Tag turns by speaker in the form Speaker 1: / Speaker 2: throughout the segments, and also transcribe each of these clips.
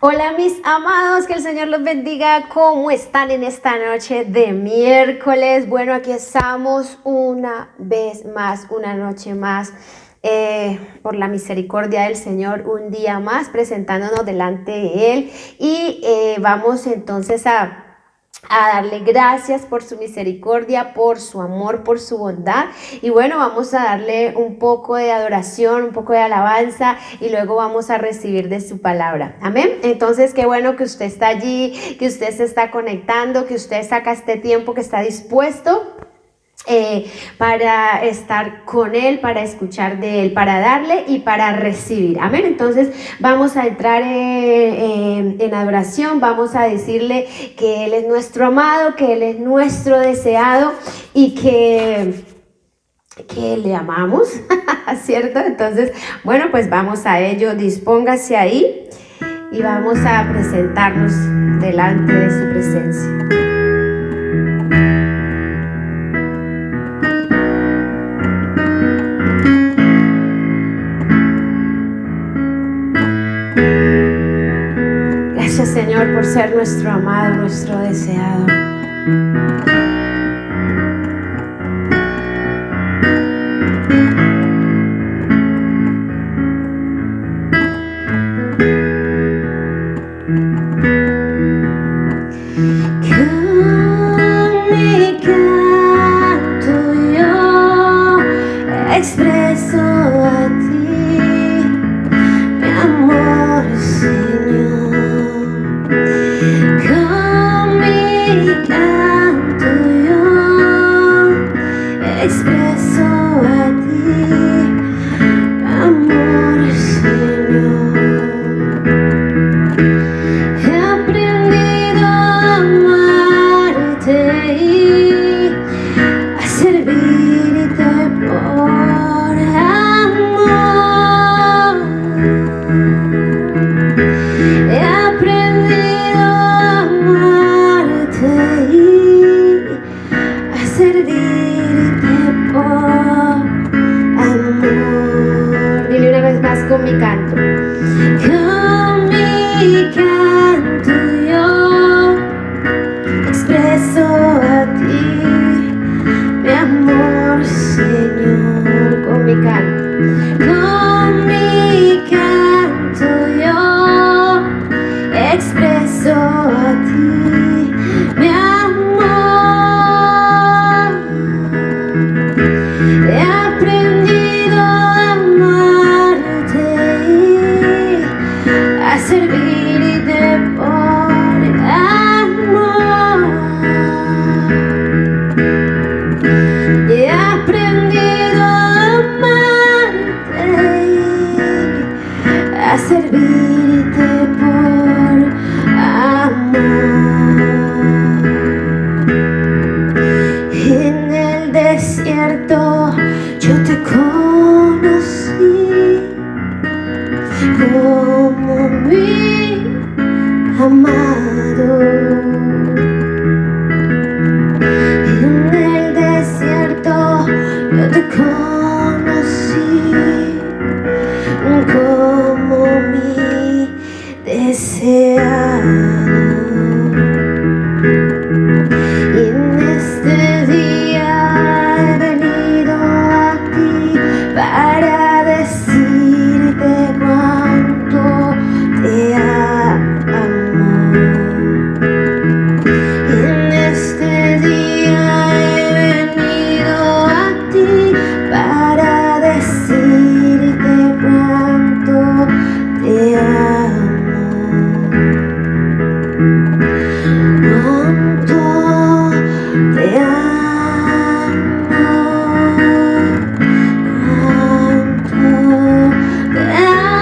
Speaker 1: Hola mis amados, que el Señor los bendiga. ¿Cómo están en esta noche de miércoles? Bueno, aquí estamos una vez más, una noche más, por la misericordia del Señor, un día más presentándonos delante de Él y vamos entonces a darle gracias por su misericordia, por su amor, por su bondad. Y bueno, vamos a darle un poco de adoración, un poco de alabanza y luego vamos a recibir de su palabra. Amén. Entonces, qué bueno que usted está allí, que usted se está conectando, que usted saca este tiempo, que está dispuesto para estar con Él, para escuchar de Él, para darle y para recibir. Amén. Entonces vamos a entrar en adoración, vamos a decirle que Él es nuestro amado, que Él es nuestro deseado y que le amamos, ¿cierto? Entonces, bueno, pues vamos a ello, dispóngase ahí y vamos a presentarnos delante de su presencia. Gracias, Señor, por ser nuestro amado, nuestro deseado. Con mi canto yo expreso a ti mi amor, Señor. Con mi canto yo expreso a ti mi amor, Señor. He aprendido a amarte y a servirte por amor. He aprendido a amarte y a servirte por amor. Dile una vez más con mi canto. Con mi canto yo expreso a ti mi amor, Señor. Con mi canto. Con mi canto yo expreso a ti mi amor. He aprendido a amarte y a servirte por amor. He aprendido a amarte y a servirte por amor. En el desierto yo te conocí como mi amado. En el desierto yo te conocí como mi deseado. Y en este día he venido a ti para decirte cuánto te amo. Y en este día he venido a ti para decirte cuánto te amo. Cuánto te amo, cuánto te amo.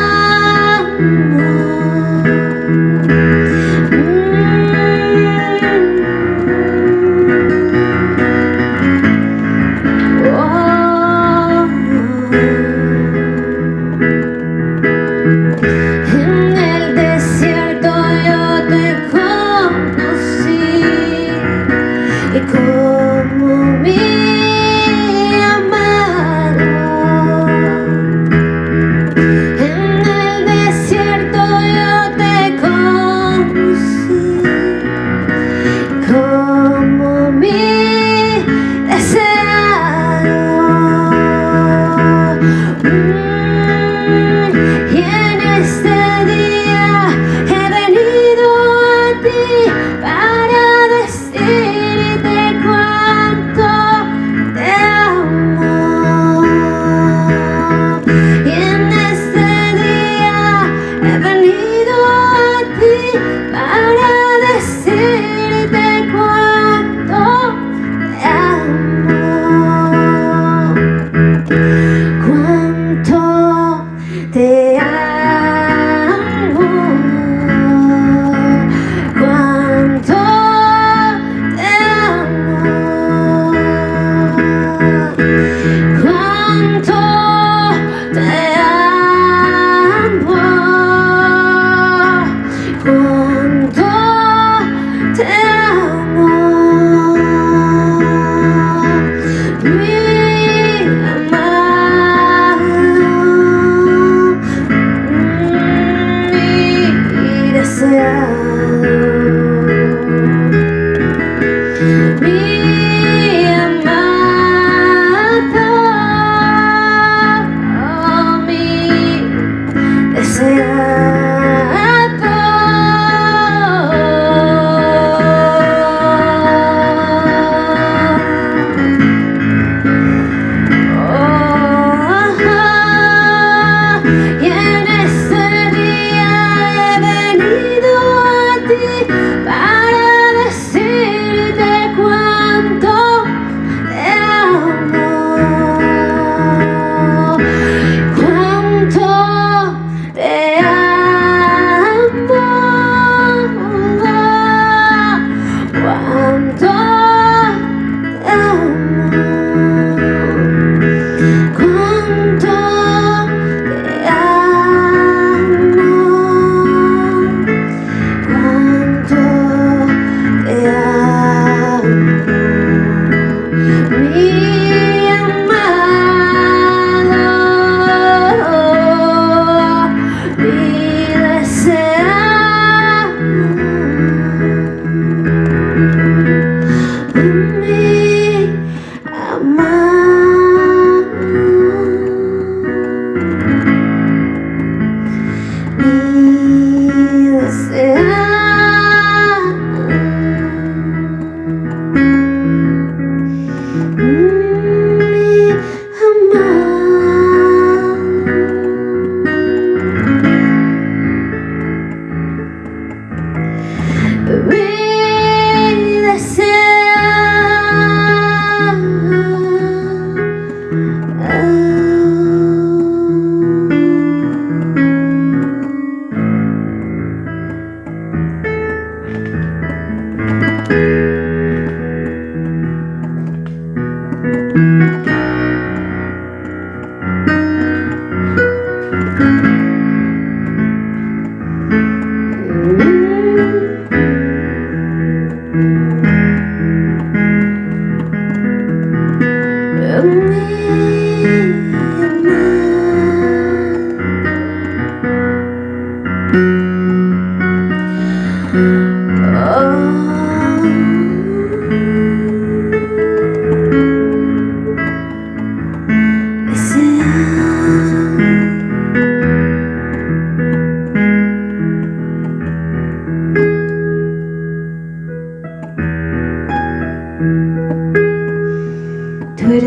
Speaker 1: En el desierto yo te conocí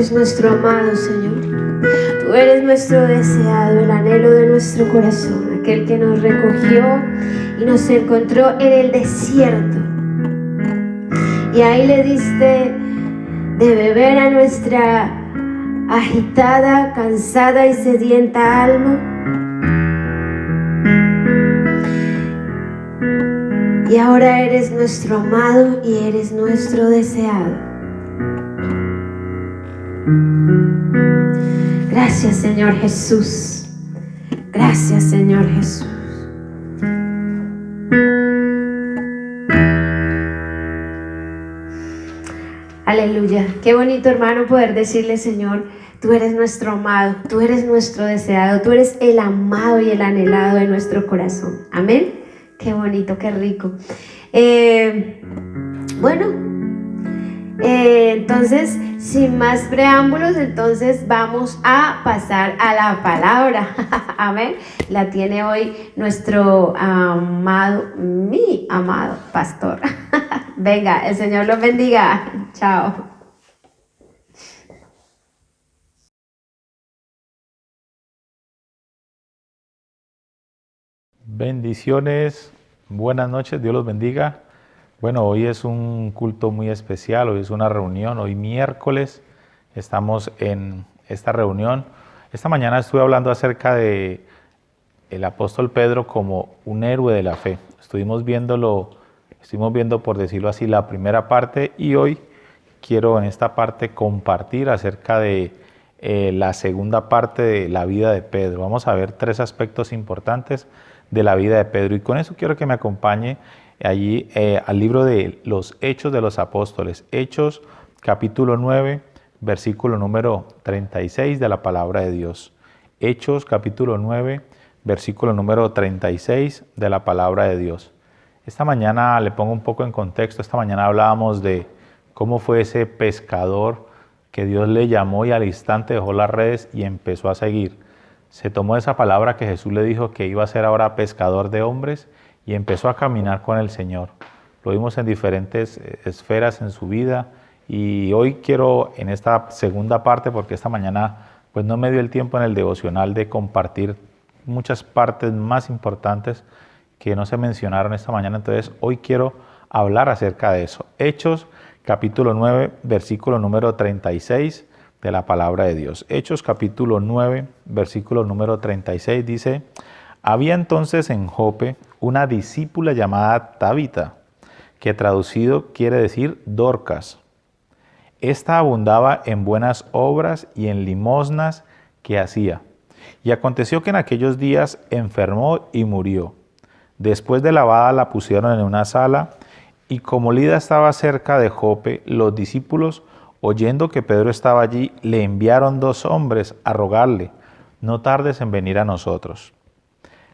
Speaker 1: eres nuestro amado, Señor. Tú eres nuestro deseado, el anhelo de nuestro corazón, aquel que nos recogió y nos encontró en el desierto. Y ahí le diste de beber a nuestra agitada, cansada y sedienta alma. Y ahora eres nuestro amado y eres nuestro deseado. Gracias, Señor Jesús. Gracias, Señor Jesús. Aleluya. Qué bonito, hermano, poder decirle, Señor, tú eres nuestro amado, tú eres nuestro deseado, tú eres el amado y el anhelado de nuestro corazón. Amén. Qué bonito, qué rico. Entonces, sin más preámbulos, entonces vamos a pasar a la palabra. Amén. La tiene hoy nuestro amado, mi amado pastor. Venga, el Señor los bendiga. Chao.
Speaker 2: Bendiciones, buenas noches, Dios los bendiga. Bueno, hoy es un culto muy especial, hoy es una reunión, hoy miércoles estamos en esta reunión. Esta mañana estuve hablando acerca de el apóstol Pedro como un héroe de la fe. Estuvimos viendo, por decirlo así, la primera parte, y hoy quiero en esta parte compartir acerca de la segunda parte de la vida de Pedro. Vamos a ver 3 aspectos importantes de la vida de Pedro, y con eso quiero que me acompañe allí al libro de los Hechos de los Apóstoles, Hechos capítulo 9, versículo número 36 de la palabra de Dios. Hechos capítulo 9, versículo número 36 de la palabra de Dios. Esta mañana le pongo un poco en contexto. Esta mañana hablábamos de cómo fue ese pescador que Dios le llamó y al instante dejó las redes y empezó a seguir. Se tomó esa palabra que Jesús le dijo que iba a ser ahora pescador de hombres y empezó a caminar con el Señor. Lo vimos en diferentes esferas en su vida, y hoy quiero en esta segunda parte, porque esta mañana pues no me dio el tiempo en el devocional de compartir muchas partes más importantes que no se mencionaron esta mañana, entonces hoy quiero hablar acerca de eso. Hechos capítulo 9, versículo número 36 de la palabra de Dios. Hechos capítulo 9, versículo número 36 dice: había entonces en Jope una discípula llamada Tabita, que traducido quiere decir Dorcas. Esta abundaba en buenas obras y en limosnas que hacía. Y aconteció que en aquellos días enfermó y murió. Después de lavada la pusieron en una sala, y como Lida estaba cerca de Jope, los discípulos, oyendo que Pedro estaba allí, le enviaron 2 hombres a rogarle: no tardes en venir a nosotros.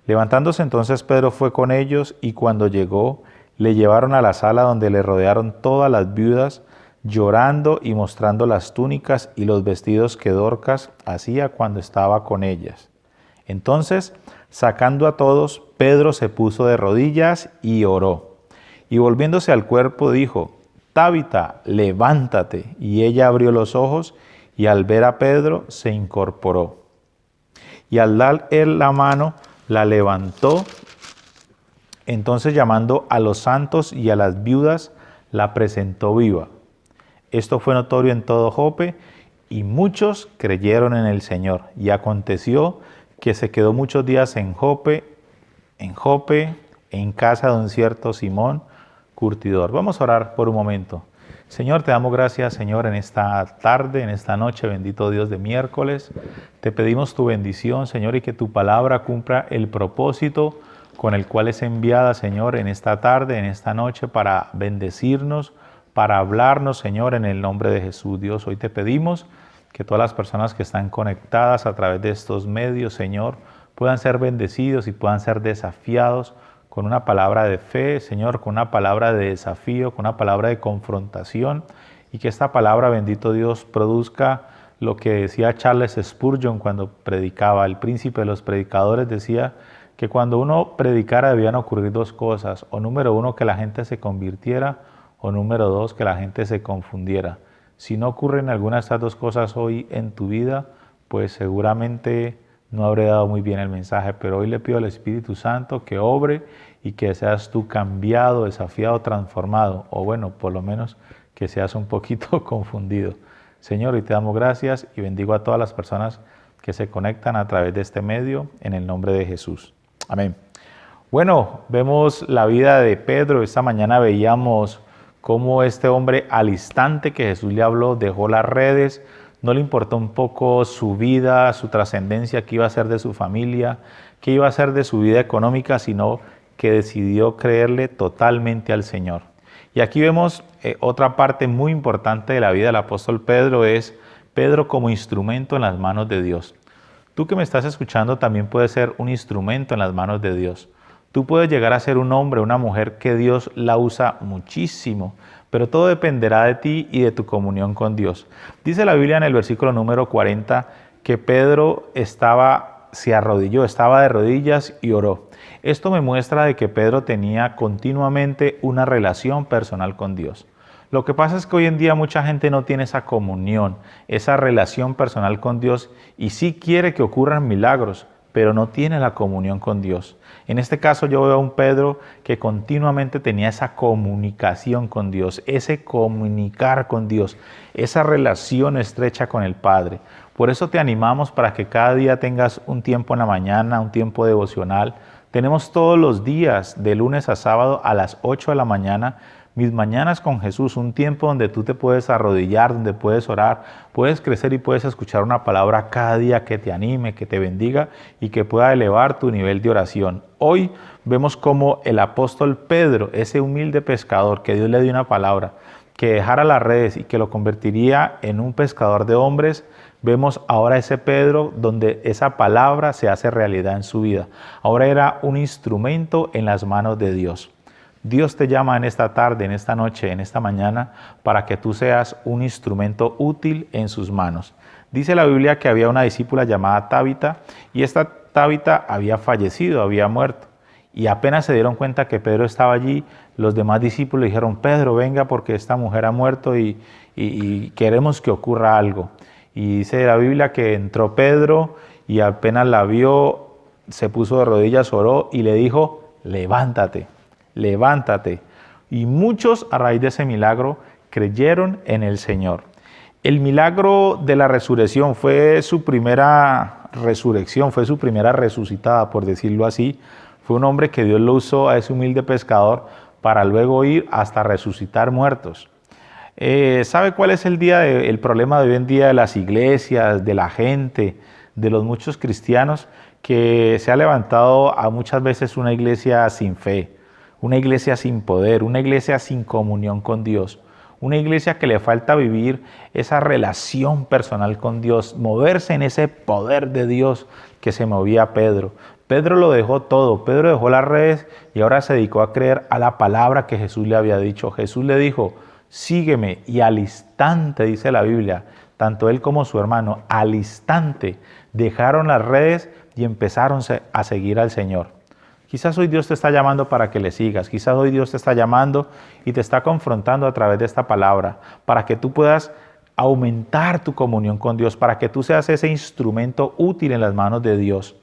Speaker 2: Levantándose entonces Pedro fue con ellos, y cuando llegó, le llevaron a la sala donde le rodearon todas las viudas, llorando y mostrando las túnicas y los vestidos que Dorcas hacía cuando estaba con ellas. Entonces, sacando a todos, Pedro se puso de rodillas y oró. Y volviéndose al cuerpo dijo: Tabita, levántate. Y ella abrió los ojos, y al ver a Pedro se incorporó. Y al dar él la mano, la levantó. Entonces, llamando a los santos y a las viudas, la presentó viva. Esto fue notorio en todo Jope, y muchos creyeron en el Señor. Y aconteció que se quedó muchos días en Jope, en casa de un cierto Simón, curtidor. Vamos a orar por un momento. Señor, te damos gracias, Señor, en esta tarde, en esta noche, bendito Dios de miércoles. Te pedimos tu bendición, Señor, y que tu palabra cumpla el propósito con el cual es enviada, Señor, en esta tarde, en esta noche, para bendecirnos, para hablarnos, Señor, en el nombre de Jesús. Dios, hoy te pedimos que todas las personas que están conectadas a través de estos medios, Señor, puedan ser bendecidos y puedan ser desafiados con una palabra de fe, Señor, con una palabra de desafío, con una palabra de confrontación, y que esta palabra, bendito Dios, produzca lo que decía Charles Spurgeon cuando predicaba. El príncipe de los predicadores decía que cuando uno predicara debían ocurrir 2 cosas: o número 1, que la gente se convirtiera, o número 2, que la gente se confundiera. Si no ocurren alguna de estas dos cosas hoy en tu vida, pues seguramente no habré dado muy bien el mensaje, pero hoy le pido al Espíritu Santo que obre y que seas tú cambiado, desafiado, transformado, o bueno, por lo menos que seas un poquito confundido. Señor, y te damos gracias y bendigo a todas las personas que se conectan a través de este medio, en el nombre de Jesús. Amén. Bueno, vemos la vida de Pedro. Esta mañana veíamos cómo este hombre, al instante que Jesús le habló, dejó las redes. No le importó un poco su vida, su trascendencia, qué iba a ser de su familia, qué iba a ser de su vida económica, sino que decidió creerle totalmente al Señor. Y aquí vemos otra parte muy importante de la vida del apóstol Pedro, es Pedro como instrumento en las manos de Dios. Tú que me estás escuchando también puedes ser un instrumento en las manos de Dios. Tú puedes llegar a ser un hombre, una mujer que Dios la usa muchísimo, pero todo dependerá de ti y de tu comunión con Dios. Dice la Biblia en el versículo número 40 que Pedro se arrodilló, estaba de rodillas y oró. Esto me muestra de que Pedro tenía continuamente una relación personal con Dios. Lo que pasa es que hoy en día mucha gente no tiene esa comunión, esa relación personal con Dios y sí quiere que ocurran milagros, pero no tiene la comunión con Dios. En este caso yo veo a un Pedro que continuamente tenía esa comunicación con Dios, ese comunicar con Dios, esa relación estrecha con el Padre. Por eso te animamos para que cada día tengas un tiempo en la mañana, un tiempo devocional. Tenemos todos los días, de lunes a sábado a las 8 de la mañana, Mis Mañanas con Jesús, un tiempo donde tú te puedes arrodillar, donde puedes orar, puedes crecer y puedes escuchar una palabra cada día que te anime, que te bendiga y que pueda elevar tu nivel de oración. Hoy vemos cómo el apóstol Pedro, ese humilde pescador que Dios le dio una palabra, que dejara las redes y que lo convertiría en un pescador de hombres, vemos ahora ese Pedro donde esa palabra se hace realidad en su vida. Ahora era un instrumento en las manos de Dios. Dios te llama en esta tarde, en esta noche, en esta mañana, para que tú seas un instrumento útil en sus manos. Dice la Biblia que había una discípula llamada Tabita y esta Tabita había fallecido, había muerto. Y apenas se dieron cuenta que Pedro estaba allí, los demás discípulos dijeron, Pedro, venga porque esta mujer ha muerto y queremos que ocurra algo. Y dice la Biblia que entró Pedro y apenas la vio, se puso de rodillas, oró y le dijo, levántate. Levántate. Y muchos a raíz de ese milagro creyeron en el Señor. El milagro de la resurrección fue su primera resurrección, fue su primera resucitada, por decirlo así. Fue un hombre que Dios lo usó a ese humilde pescador para luego ir hasta resucitar muertos. ¿Sabe cuál es el problema de hoy en día de las iglesias, de la gente, de los muchos cristianos? Que se ha levantado a muchas veces una iglesia sin fe, una iglesia sin poder, una iglesia sin comunión con Dios, una iglesia que le falta vivir esa relación personal con Dios, moverse en ese poder de Dios que se movía Pedro. Pedro lo dejó todo, Pedro dejó las redes y ahora se dedicó a creer a la palabra que Jesús le había dicho. Jesús le dijo, sígueme, y al instante, dice la Biblia, tanto él como su hermano, al instante dejaron las redes y empezaron a seguir al Señor. Quizás hoy Dios te está llamando para que le sigas, quizás hoy Dios te está llamando y te está confrontando a través de esta palabra, para que tú puedas aumentar tu comunión con Dios, para que tú seas ese instrumento útil en las manos de Dios,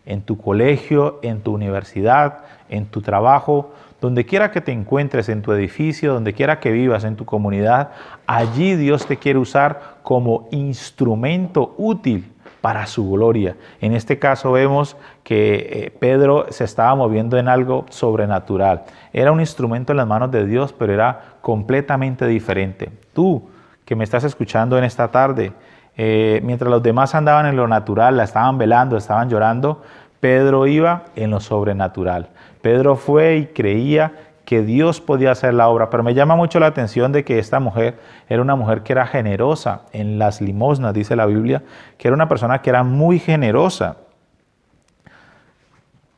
Speaker 2: en tu colegio, en tu universidad, en tu trabajo, donde quiera que te encuentres, en tu edificio, donde quiera que vivas, en tu comunidad, allí Dios te quiere usar como instrumento útil para su gloria. En este caso vemos que Pedro se estaba moviendo en algo sobrenatural. Era un instrumento en las manos de Dios, pero era completamente diferente. Tú que me estás escuchando en esta tarde, mientras los demás andaban en lo natural, la estaban velando, estaban llorando, Pedro iba en lo sobrenatural. Pedro fue y creía que Dios podía hacer la obra, pero me llama mucho la atención de que esta mujer era una mujer que era generosa en las limosnas, dice la Biblia, que era una persona que era muy generosa.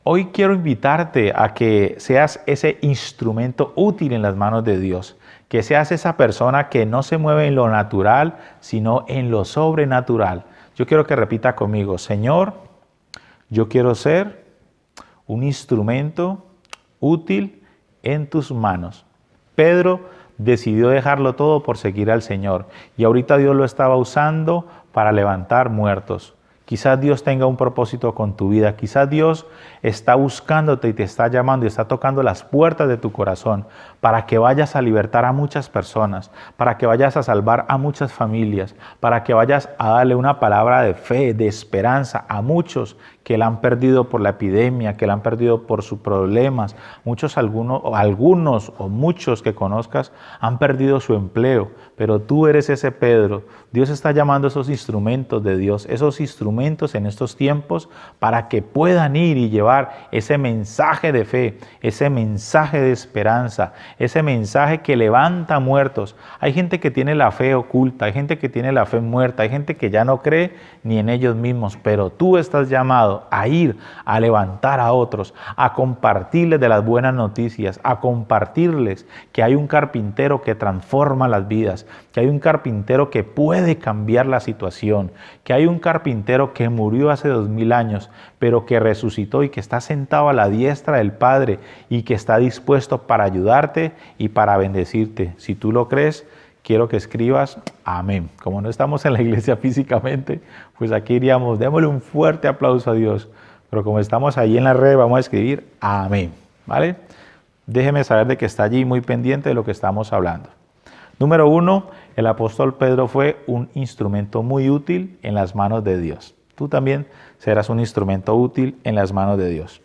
Speaker 2: Hoy quiero invitarte a que seas ese instrumento útil en las manos de Dios, que seas esa persona que no se mueve en lo natural, sino en lo sobrenatural. Yo quiero que repita conmigo, Señor, yo quiero ser un instrumento útil en tus manos. Pedro decidió dejarlo todo por seguir al Señor y ahorita Dios lo estaba usando para levantar muertos. Quizás Dios tenga un propósito con tu vida. Quizás Dios está buscándote y te está llamando y está tocando las puertas de tu corazón para que vayas a libertar a muchas personas, para que vayas a salvar a muchas familias, para que vayas a darle una palabra de fe, de esperanza a muchos que la han perdido por la epidemia, que la han perdido por sus problemas. Algunos o muchos que conozcas han perdido su empleo, pero tú eres ese Pedro. Dios está llamando a esos instrumentos de Dios, esos instrumentos en estos tiempos para que puedan ir y llevar ese mensaje de fe, ese mensaje de esperanza, ese mensaje que levanta muertos. Hay gente que tiene la fe oculta, hay gente que tiene la fe muerta, hay gente que ya no cree ni en ellos mismos, pero tú estás llamado a ir a levantar a otros, a compartirles de las buenas noticias, a compartirles que hay un carpintero que transforma las vidas, que hay un carpintero que puede cambiar la situación, que hay un carpintero que murió hace 2000 años, pero que resucitó y que está sentado a la diestra del Padre y que está dispuesto para ayudarte y para bendecirte. Si tú lo crees, quiero que escribas amén. Como no estamos en la iglesia físicamente, pues aquí diríamos, démosle un fuerte aplauso a Dios. Pero como estamos ahí en la red, vamos a escribir amén, ¿vale? Déjeme saber de que está allí muy pendiente de lo que estamos hablando. Número 1, el apóstol Pedro fue un instrumento muy útil en las manos de Dios. Tú también serás un instrumento útil en las manos de Dios.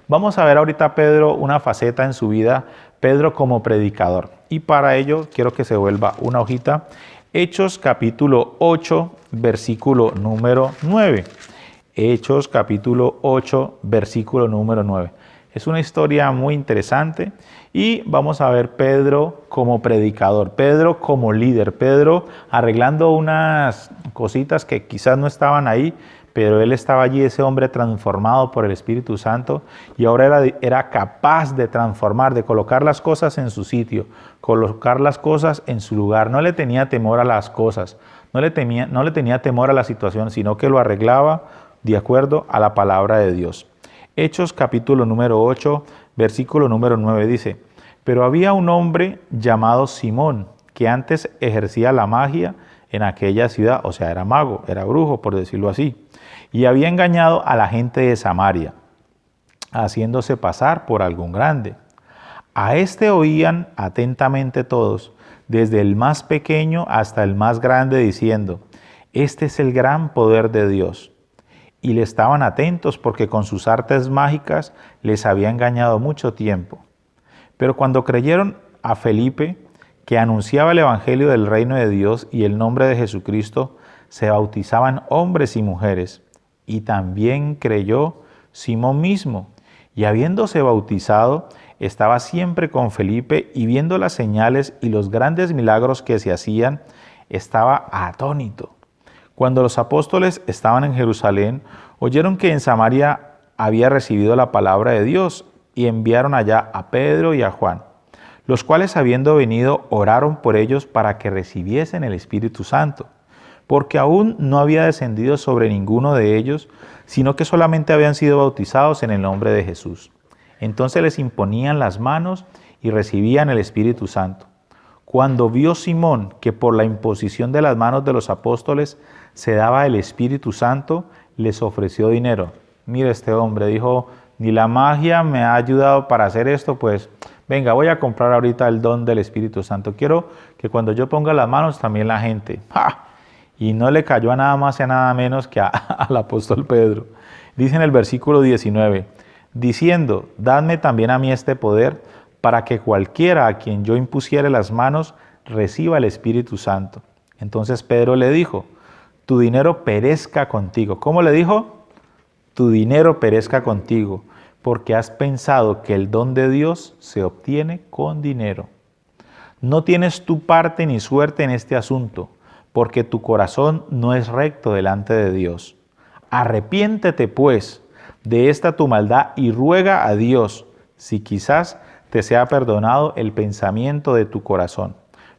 Speaker 2: Vamos a ver ahorita, Pedro, una faceta en su vida, Pedro como predicador. Y para ello quiero que se vuelva una hojita. Hechos capítulo 8, versículo número 9. Hechos capítulo 8, versículo número 9. Es una historia muy interesante y vamos a ver Pedro como predicador, Pedro como líder, Pedro arreglando unas cositas que quizás no estaban ahí, pero él estaba allí, ese hombre transformado por el Espíritu Santo, y ahora era capaz de transformar, de colocar las cosas en su sitio, colocar las cosas en su lugar. No le tenía temor a las cosas, no le tenía temor a la situación, sino que lo arreglaba de acuerdo a la palabra de Dios. Hechos capítulo número 8, versículo número 9 dice: pero había un hombre llamado Simón, que antes ejercía la magia en aquella ciudad, o sea, era mago, era brujo, por decirlo así, y había engañado a la gente de Samaria, haciéndose pasar por algún grande. A este oían atentamente todos, desde el más pequeño hasta el más grande, diciendo: este es el gran poder de Dios. Y le estaban atentos porque con sus artes mágicas les había engañado mucho tiempo. Pero cuando creyeron a Felipe, que anunciaba el evangelio del reino de Dios y el nombre de Jesucristo, se bautizaban hombres y mujeres. Y también creyó Simón mismo, y habiéndose bautizado, estaba siempre con Felipe, y viendo las señales y los grandes milagros que se hacían, estaba atónito. Cuando los apóstoles estaban en Jerusalén, oyeron que en Samaria había recibido la palabra de Dios, y enviaron allá a Pedro y a Juan, los cuales, habiendo venido, oraron por ellos para que recibiesen el Espíritu Santo, porque aún no había descendido sobre ninguno de ellos, sino que solamente habían sido bautizados en el nombre de Jesús. Entonces les imponían las manos y recibían el Espíritu Santo. Cuando vio Simón que por la imposición de las manos de los apóstoles se daba el Espíritu Santo, les ofreció dinero. Mira, este hombre dijo: ni la magia me ha ayudado para hacer esto, pues venga, voy a comprar ahorita el don del Espíritu Santo. Quiero que cuando yo ponga las manos también la gente. ¡Ja! Y no le cayó a nada más y a nada menos que al apóstol Pedro. Dice en el versículo 19, diciendo: dadme también a mí este poder, para que cualquiera a quien yo impusiere las manos reciba el Espíritu Santo. Entonces Pedro le dijo: tu dinero perezca contigo. ¿Cómo le dijo? Tu dinero perezca contigo, porque has pensado que el don de Dios se obtiene con dinero. No tienes tu parte ni suerte en este asunto, porque tu corazón no es recto delante de Dios. Arrepiéntete, pues, de esta tu maldad y ruega a Dios, si quizás te sea perdonado el pensamiento de tu corazón,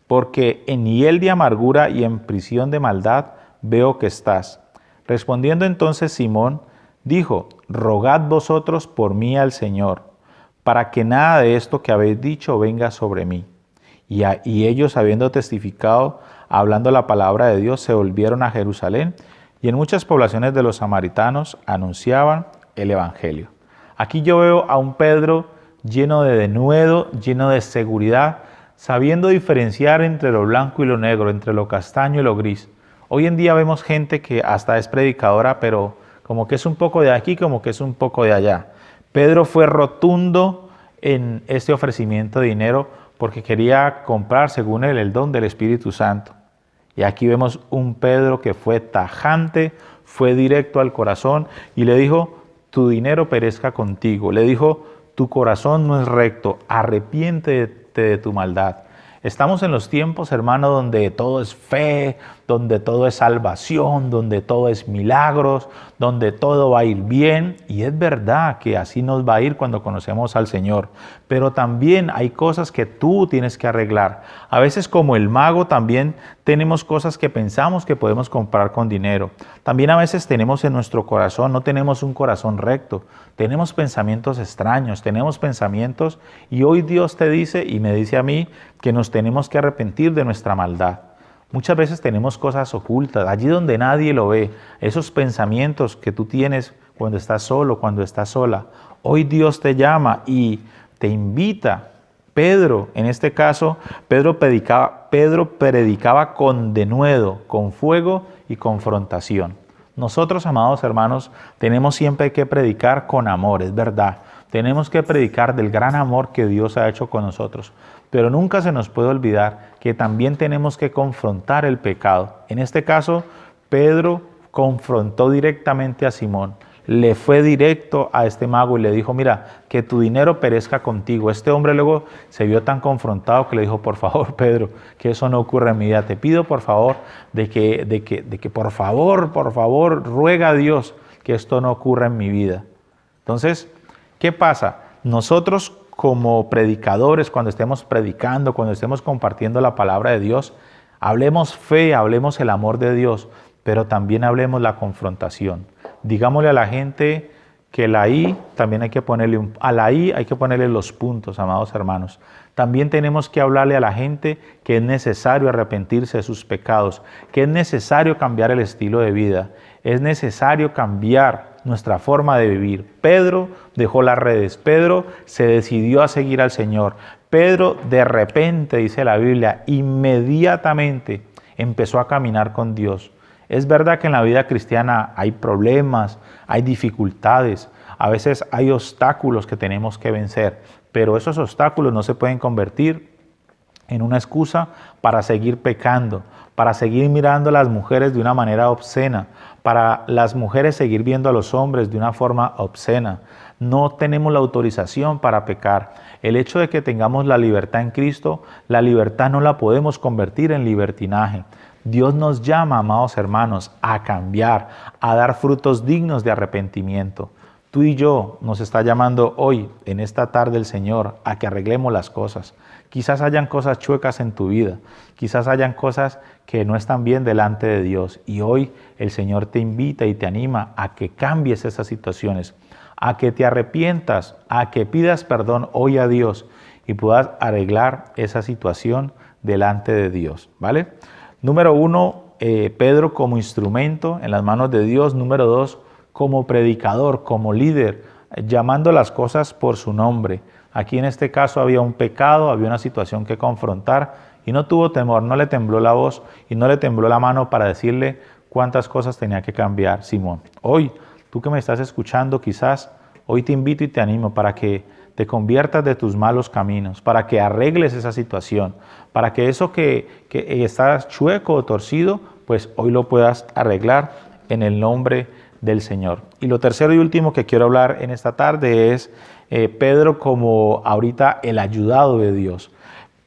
Speaker 2: porque en hiel de amargura y en prisión de maldad veo que estás. Respondiendo entonces Simón, dijo: rogad vosotros por mí al Señor, para que nada de esto que habéis dicho venga sobre mí. Y ellos, habiendo testificado, hablando la palabra de Dios, se volvieron a Jerusalén, y en muchas poblaciones de los samaritanos anunciaban el evangelio. Aquí yo veo a un Pedro lleno de denuedo, lleno de seguridad, sabiendo diferenciar entre lo blanco y lo negro, entre lo castaño y lo gris. Hoy en día vemos gente que hasta es predicadora, pero como que es un poco de aquí, como que es un poco de allá. Pedro fue rotundo en este ofrecimiento de dinero porque quería comprar, según él, el don del Espíritu Santo. Y aquí vemos un Pedro que fue tajante, fue directo al corazón y le dijo: tu dinero perezca contigo. Le dijo: tu corazón no es recto, arrepiéntete de tu maldad. Estamos en los tiempos, hermano, donde todo es fe, donde todo es salvación, donde todo es milagros, donde todo va a ir bien. Y es verdad que así nos va a ir cuando conocemos al Señor. Pero también hay cosas que tú tienes que arreglar. A veces, como el mago, también tenemos cosas que pensamos que podemos comprar con dinero. También a veces tenemos en nuestro corazón, no tenemos un corazón recto. Tenemos pensamientos extraños, tenemos pensamientos, y hoy Dios te dice y me dice a mí que nos tenemos que arrepentir de nuestra maldad. Muchas veces tenemos cosas ocultas, allí donde nadie lo ve, esos pensamientos que tú tienes cuando estás solo, cuando estás sola. Hoy Dios te llama y te invita. Pedro, en este caso, Pedro predicaba con denuedo, con fuego y confrontación. Nosotros, amados hermanos, tenemos siempre que predicar con amor, es verdad. Tenemos que predicar del gran amor que Dios ha hecho con nosotros. Pero nunca se nos puede olvidar que también tenemos que confrontar el pecado. En este caso, Pedro confrontó directamente a Simón. Le fue directo a este mago y le dijo: mira, que tu dinero perezca contigo. Este hombre luego se vio tan confrontado que le dijo: por favor, Pedro, que eso no ocurra en mi vida. Te pido por favor de que por favor, ruega a Dios que esto no ocurra en mi vida. Entonces, ¿qué pasa? Nosotros como predicadores, cuando estemos predicando, cuando estemos compartiendo la palabra de Dios, hablemos fe, hablemos el amor de Dios, pero también hablemos la confrontación. Digámosle a la gente que la I también hay que ponerle a la I hay que ponerle los puntos, amados hermanos. También tenemos que hablarle a la gente que es necesario arrepentirse de sus pecados, que es necesario cambiar el estilo de vida, es necesario cambiar nuestra forma de vivir. Pedro dejó las redes, Pedro se decidió a seguir al Señor. Pedro de repente, dice la Biblia, inmediatamente empezó a caminar con Dios. Es verdad que en la vida cristiana hay problemas, hay dificultades, a veces hay obstáculos que tenemos que vencer, pero esos obstáculos no se pueden convertir en una excusa para seguir pecando, para seguir mirando a las mujeres de una manera obscena, para las mujeres seguir viendo a los hombres de una forma obscena. No tenemos la autorización para pecar. El hecho de que tengamos la libertad en Cristo, la libertad no la podemos convertir en libertinaje. Dios nos llama, amados hermanos, a cambiar, a dar frutos dignos de arrepentimiento. Tú y yo nos está llamando hoy, en esta tarde, el Señor, a que arreglemos las cosas. Quizás hayan cosas chuecas en tu vida, quizás hayan cosas que no están bien delante de Dios. Y hoy el Señor te invita y te anima a que cambies esas situaciones, a que te arrepientas, a que pidas perdón hoy a Dios y puedas arreglar esa situación delante de Dios, ¿vale? Número 1, Pedro como instrumento en las manos de Dios. Número 2, como predicador, como líder, llamando las cosas por su nombre. Aquí en este caso había un pecado, había una situación que confrontar y no tuvo temor, no le tembló la voz y no le tembló la mano para decirle cuántas cosas tenía que cambiar Simón. Hoy, tú que me estás escuchando, quizás hoy te invito y te animo para que te conviertas de tus malos caminos, para que arregles esa situación, para que eso que estás chueco o torcido, pues hoy lo puedas arreglar en el nombre del Señor. Y lo tercero y último que quiero hablar en esta tarde es Pedro como ahorita el ayudado de Dios.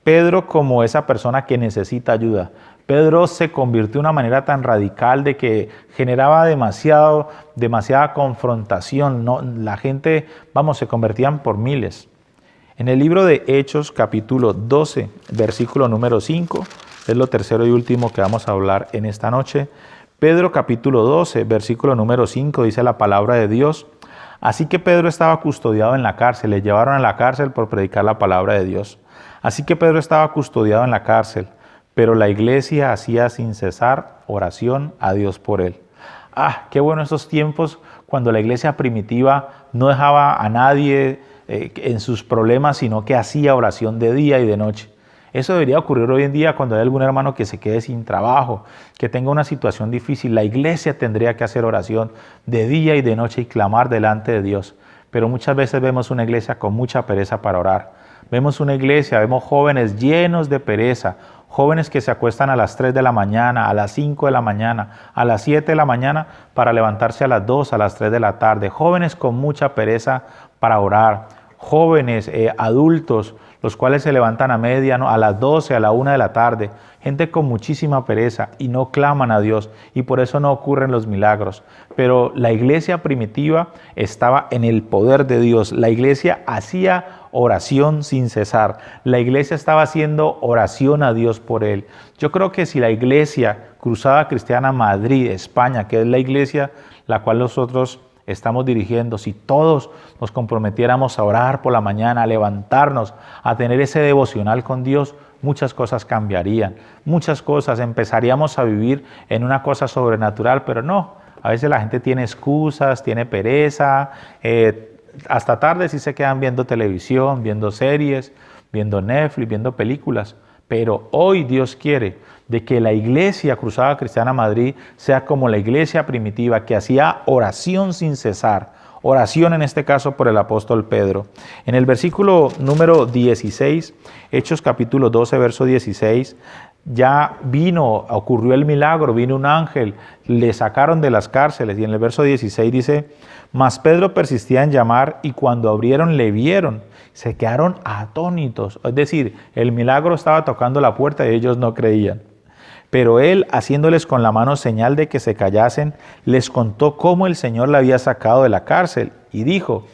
Speaker 2: Pedro como esa persona que necesita ayuda. Pedro se convirtió de una manera tan radical de que generaba demasiada confrontación. ¿No? La gente, se convertían por miles. En el libro de Hechos, capítulo 12, versículo número 5, es lo tercero y último que vamos a hablar en esta noche. Pedro, capítulo 12, versículo número 5, dice la palabra de Dios: así que Pedro estaba custodiado en la cárcel, le llevaron a la cárcel por predicar la palabra de Dios. Así que Pedro estaba custodiado en la cárcel, pero la iglesia hacía sin cesar oración a Dios por él. Qué bueno esos tiempos cuando la iglesia primitiva no dejaba a nadie en sus problemas, sino que hacía oración de día y de noche. Eso debería ocurrir hoy en día cuando hay algún hermano que se quede sin trabajo, que tenga una situación difícil. La iglesia tendría que hacer oración de día y de noche y clamar delante de Dios. Pero muchas veces vemos una iglesia con mucha pereza para orar. Vemos una iglesia, vemos jóvenes llenos de pereza, jóvenes que se acuestan a las 3 de la mañana, a las 5 de la mañana, a las 7 de la mañana para levantarse a las 2, a las 3 de la tarde. Jóvenes con mucha pereza para orar. Jóvenes, adultos, los cuales se levantan a a las 12, a la 1 de la tarde. Gente con muchísima pereza y no claman a Dios y por eso no ocurren los milagros. Pero la iglesia primitiva estaba en el poder de Dios. La iglesia hacía oración sin cesar. La iglesia estaba haciendo oración a Dios por él. Yo creo que si la iglesia Cruzada Cristiana Madrid, España, que es la iglesia la cual nosotros estamos dirigiendo, si todos nos comprometiéramos a orar por la mañana, a levantarnos, a tener ese devocional con Dios, muchas cosas cambiarían, muchas cosas, empezaríamos a vivir en una cosa sobrenatural, pero no, a veces la gente tiene excusas, tiene pereza, hasta tarde sí se quedan viendo televisión, viendo series, viendo Netflix, viendo películas. Pero hoy Dios quiere de que la iglesia Cruzada Cristiana Madrid sea como la iglesia primitiva que hacía oración sin cesar. Oración en este caso por el apóstol Pedro. En el versículo número 16, Hechos capítulo 12, verso 16, ya ocurrió el milagro, vino un ángel, le sacaron de las cárceles y en el verso 16 dice, mas Pedro persistía en llamar y cuando abrieron le vieron, se quedaron atónitos, es decir, el milagro estaba tocando la puerta y ellos no creían. Pero él, haciéndoles con la mano señal de que se callasen, les contó cómo el Señor le había sacado de la cárcel y dijo,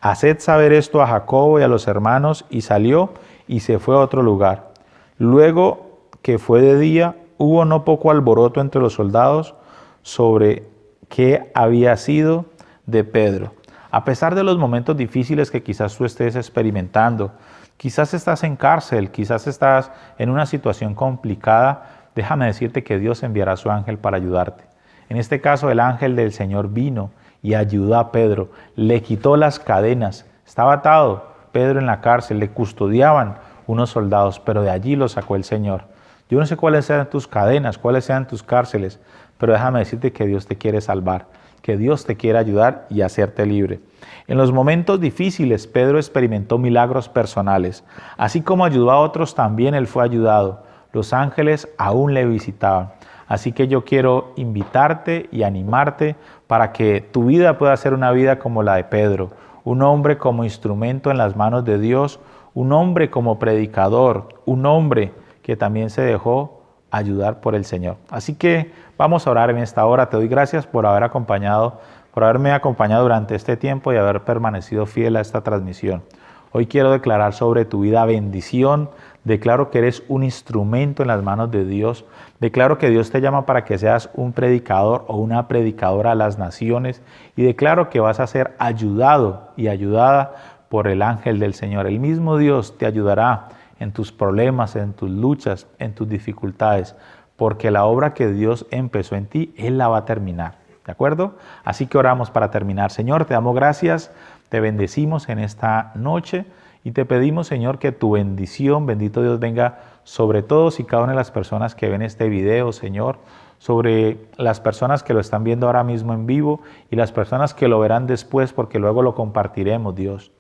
Speaker 2: haced saber esto a Jacobo y a los hermanos, y salió y se fue a otro lugar. Luego que fue de día, hubo no poco alboroto entre los soldados sobre qué había sido de Pedro. A pesar de los momentos difíciles que quizás tú estés experimentando, quizás estás en cárcel, quizás estás en una situación complicada, déjame decirte que Dios enviará a su ángel para ayudarte. En este caso, el ángel del Señor vino y ayudó a Pedro, le quitó las cadenas, estaba atado Pedro en la cárcel, le custodiaban unos soldados, pero de allí lo sacó el Señor. Yo no sé cuáles sean tus cadenas, cuáles sean tus cárceles, pero déjame decirte que Dios te quiere salvar, que Dios te quiere ayudar y hacerte libre. En los momentos difíciles, Pedro experimentó milagros personales. Así como ayudó a otros, también él fue ayudado. Los ángeles aún le visitaban. Así que yo quiero invitarte y animarte para que tu vida pueda ser una vida como la de Pedro. Un hombre como instrumento en las manos de Dios, un hombre como predicador, un hombre que también se dejó ayudar por el Señor. Así que vamos a orar en esta hora. Te doy gracias por haberme acompañado durante este tiempo y haber permanecido fiel a esta transmisión. Hoy quiero declarar sobre tu vida bendición. Declaro que eres un instrumento en las manos de Dios. Declaro que Dios te llama para que seas un predicador o una predicadora a las naciones. Y declaro que vas a ser ayudado y ayudada por el ángel del Señor. El mismo Dios te ayudará en tus problemas, en tus luchas, en tus dificultades, porque la obra que Dios empezó en ti, Él la va a terminar, ¿de acuerdo? Así que oramos para terminar. Señor, te damos gracias, te bendecimos en esta noche y te pedimos, Señor, que tu bendición, bendito Dios, venga sobre todos y cada una de las personas que ven este video, Señor, sobre las personas que lo están viendo ahora mismo en vivo y las personas que lo verán después porque luego lo compartiremos, Dios.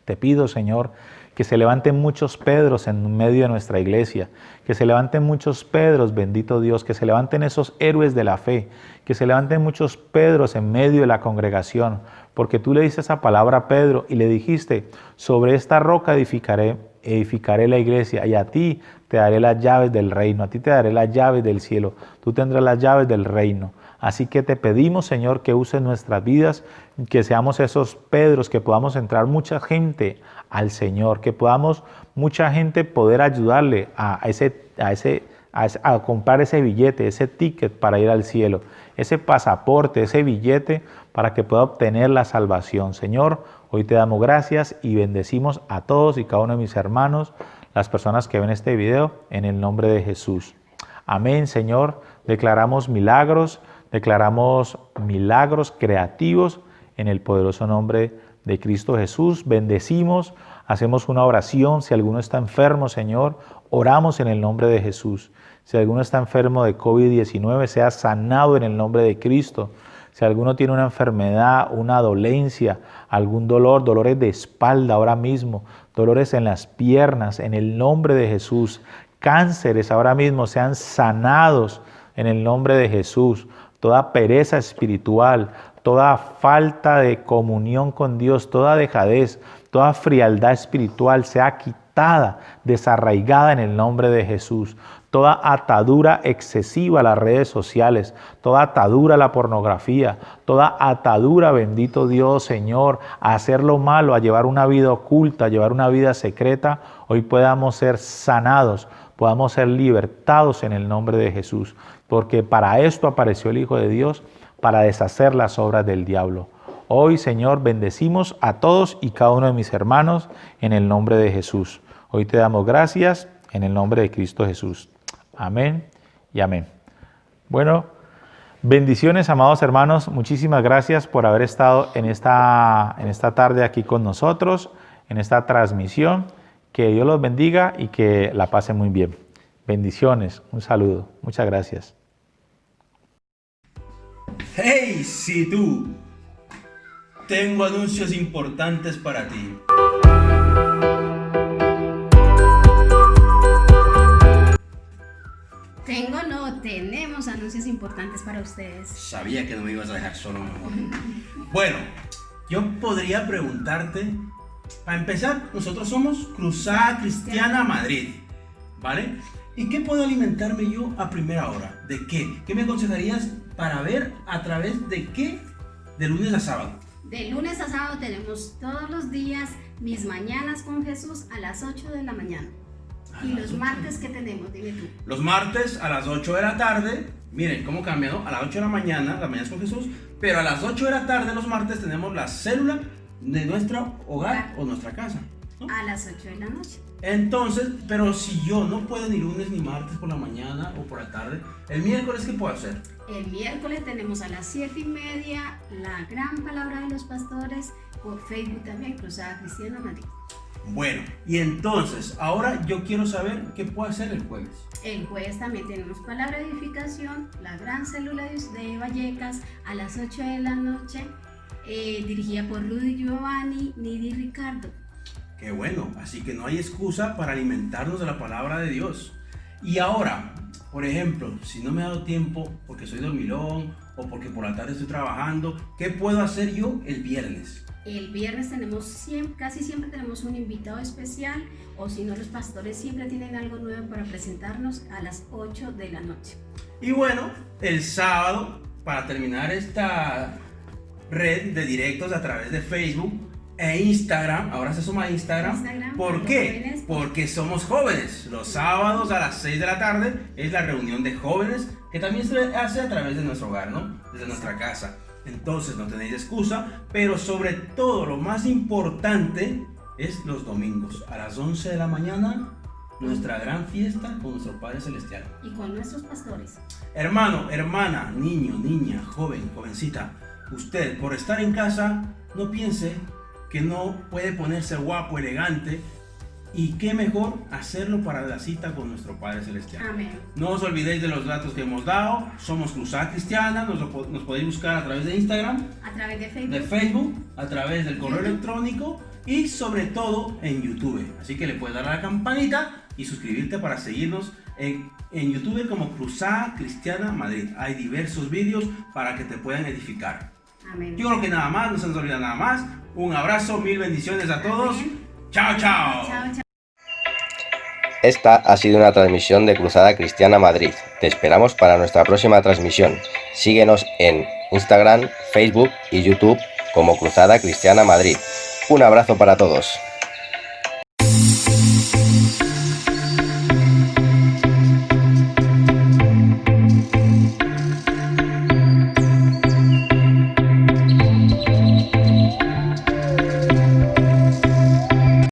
Speaker 2: Te pido, Señor, que se levanten muchos Pedros en medio de nuestra iglesia, que se levanten muchos Pedros, bendito Dios, que se levanten esos héroes de la fe, que se levanten muchos Pedros en medio de la congregación, porque tú le diste esa palabra a Pedro y le dijiste, sobre esta roca edificaré la iglesia y a ti te daré las llaves del reino, a ti te daré las llaves del cielo, tú tendrás las llaves del reino. Así que te pedimos, Señor, que uses nuestras vidas, que seamos esos Pedros, que podamos entrar mucha gente al Señor, que podamos mucha gente poder ayudarle a comprar ese billete, ese ticket para ir al cielo, ese pasaporte, ese billete para que pueda obtener la salvación. Señor, hoy te damos gracias y bendecimos a todos y cada uno de mis hermanos, las personas que ven este video, en el nombre de Jesús. Amén, Señor. Declaramos milagros creativos en el poderoso nombre de Cristo Jesús. Bendecimos, hacemos una oración. Si alguno está enfermo, Señor, oramos en el nombre de Jesús. Si alguno está enfermo de COVID-19, sea sanado en el nombre de Cristo. Si alguno tiene una enfermedad, una dolencia, algún dolor, dolores de espalda ahora mismo, dolores en las piernas, en el nombre de Jesús. Cánceres ahora mismo sean sanados en el nombre de Jesús. Toda pereza espiritual, toda falta de comunión con Dios, toda dejadez, toda frialdad espiritual sea quitada, desarraigada en el nombre de Jesús. Toda atadura excesiva a las redes sociales, toda atadura a la pornografía, toda atadura, bendito Dios, Señor, a hacer lo malo, a llevar una vida oculta, a llevar una vida secreta, hoy podamos ser sanados, podamos ser libertados en el nombre de Jesús, porque para esto apareció el Hijo de Dios, para deshacer las obras del diablo. Hoy, Señor, bendecimos a todos y cada uno de mis hermanos en el nombre de Jesús. Hoy te damos gracias en el nombre de Cristo Jesús. Amén y amén. Bueno, bendiciones, amados hermanos. Muchísimas gracias por haber estado en esta tarde aquí con nosotros, en esta transmisión. Que Dios los bendiga y que la pasen muy bien. Bendiciones, un saludo. Muchas gracias.
Speaker 3: Hey, si tú, tengo anuncios importantes para ti.
Speaker 4: Tenemos anuncios importantes para ustedes.
Speaker 3: Sabía que no me ibas a dejar solo, mi amor. Bueno, yo podría preguntarte, para empezar, nosotros somos Cruzada Cristiana Madrid, ¿vale? ¿Y qué puedo alimentarme yo a primera hora? ¿De qué? ¿Qué me aconsejarías para ver a través de qué? De lunes a sábado.
Speaker 4: De lunes a sábado tenemos todos los días Mis Mañanas con Jesús a las 8 de la mañana. ¿Y los martes qué tenemos? Dime tú.
Speaker 3: Los martes a las 8 de la tarde, miren cómo cambia, ¿no? A las 8 de la mañana, las mañanas con Jesús, pero a las 8 de la tarde los martes tenemos la célula de nuestro hogar o nuestra casa, ¿no?
Speaker 4: A las 8 de la noche.
Speaker 3: Entonces, pero si yo no puedo ni lunes ni martes por la mañana o por la tarde, el miércoles, ¿qué puedo hacer?
Speaker 4: El miércoles tenemos a las 7:30 la gran palabra de los pastores, por Facebook también, Cruzada Cristiana Madrid.
Speaker 3: Bueno, y entonces, ahora yo quiero saber qué puedo hacer el jueves.
Speaker 4: El jueves también tenemos palabra de edificación, la gran célula de Vallecas a las 8 de la noche, dirigida por Rudy Giovanni, Nidy Ricardo.
Speaker 3: Qué bueno, así que no hay excusa para alimentarnos de la palabra de Dios. Y ahora, por ejemplo, si no me ha dado tiempo porque soy dormilón o porque por la tarde estoy trabajando, ¿qué puedo hacer yo el viernes?
Speaker 4: El viernes casi siempre tenemos un invitado especial, o si no, los pastores siempre tienen algo nuevo para presentarnos a las 8 de la noche.
Speaker 3: Y bueno, el sábado, para terminar esta red de directos a través de Facebook e Instagram, ahora se suma a Instagram. ¿Por qué?
Speaker 4: Jóvenes.
Speaker 3: Porque somos jóvenes. Los sábados a las 6 de la tarde es la reunión de jóvenes, que también se hace a través de nuestro hogar, ¿no? Desde nuestra casa. Entonces no tenéis excusa, pero sobre todo lo más importante es los domingos a las 11 de la mañana, nuestra gran fiesta con nuestro Padre Celestial.
Speaker 4: Y con nuestros pastores.
Speaker 3: Hermano, hermana, niño, niña, joven, jovencita, usted por estar en casa no piense que no puede ponerse guapo, elegante, y qué mejor hacerlo para la cita con nuestro Padre Celestial.
Speaker 4: Amén.
Speaker 3: No os olvidéis de los datos que hemos dado. Somos Cruzada Cristiana, nos podéis buscar a través de Instagram,
Speaker 4: A través de Facebook.
Speaker 3: a través del correo electrónico y sobre todo en YouTube. Así que le puedes dar a la campanita y suscribirte para seguirnos en YouTube como Cruzada Cristiana Madrid. Hay diversos vídeos para que te puedan edificar.
Speaker 4: Amén.
Speaker 3: Yo creo que nada más, no se nos olvida nada más. Un abrazo, mil bendiciones a todos.
Speaker 4: Amén.
Speaker 3: Chao, chao.
Speaker 4: Chao, chao.
Speaker 5: Esta ha sido una transmisión de Cruzada Cristiana Madrid. Te esperamos para nuestra próxima transmisión. Síguenos en Instagram, Facebook y YouTube como Cruzada Cristiana Madrid. Un abrazo para todos.